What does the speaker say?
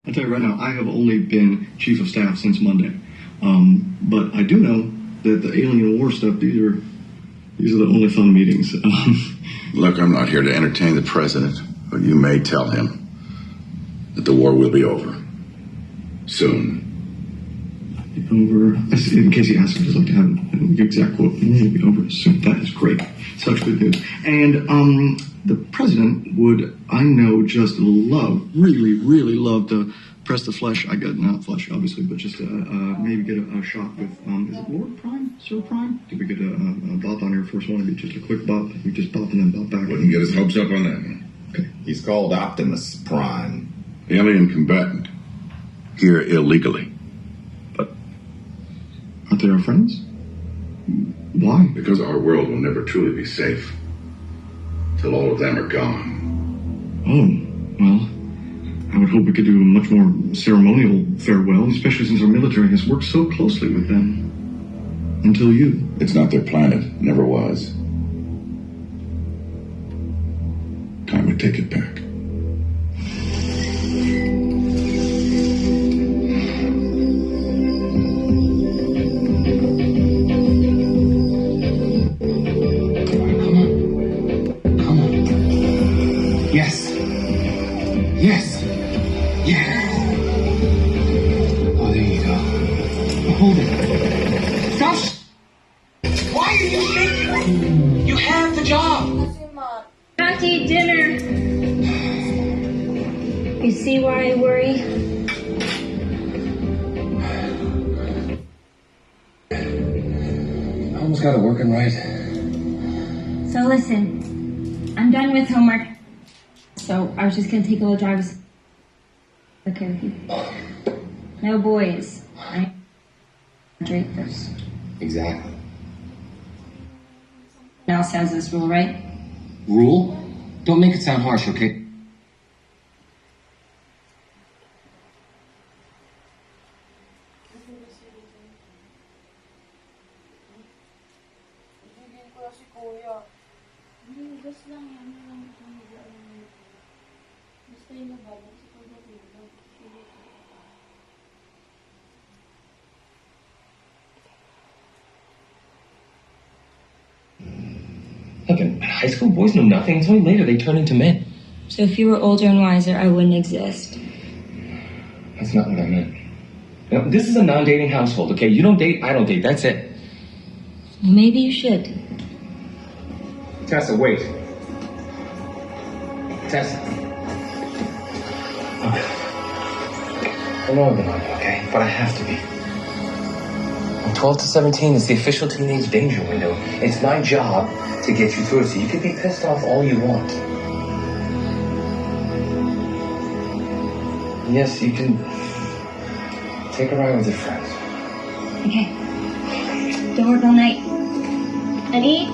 I'll tell you right now, I have only been chief of staff since Monday. But I do know that the alien war stuff, these are the only fun meetings. Look, I'm not here to entertain the president, but you may tell him that the war will be over. Soon. Over, in case he asks, I'd just like to have an exact quote. It will be over soon. That is great. Such good news. And the president would, I know, just really, really love to press the flesh. I got not flesh, obviously, but just maybe get a shot with, is it Lord Prime? Sir Prime? Did we get a bop on Air Force One? Maybe just a quick bop. We just bop and then bop back. Wouldn't get his hopes up on that one. Okay. He's called Optimus Prime. Alien combatant. Here illegally. Aren't they our friends? Why? Because our world will never truly be safe till all of them are gone. Oh, well, I would hope we could do a much more ceremonial farewell, especially since our military has worked so closely with them. Until you. It's not their planet. Never was. Time to take it back. Yes. Yes. Yes. Oh, there you go. Hold it. Stop. Why are you shaking? You have the job. Have to eat dinner. You see why I worry? I almost got it working right. So listen, I'm done with homework. So I was just gonna take a little drive. Okay with you? No boys. I drink first. Exactly. No one else has this rule, right? Rule? Don't make it sound harsh, okay? Look, in high school, boys know nothing. It's only later they turn into men. So if you were older and wiser, I wouldn't exist. That's not what I meant. You know, this is a non-dating household, okay? You don't date, I don't date. That's it. Well, maybe you should. Tessa, wait. Tessa. Okay. I know I've been on it, okay? But I have to be. From 12 to 17 is the official teenage danger window. It's my job to get you through it, so you can be pissed off all you want. Yes, you can take a ride with your friends. Okay. Don't work all night. And eat.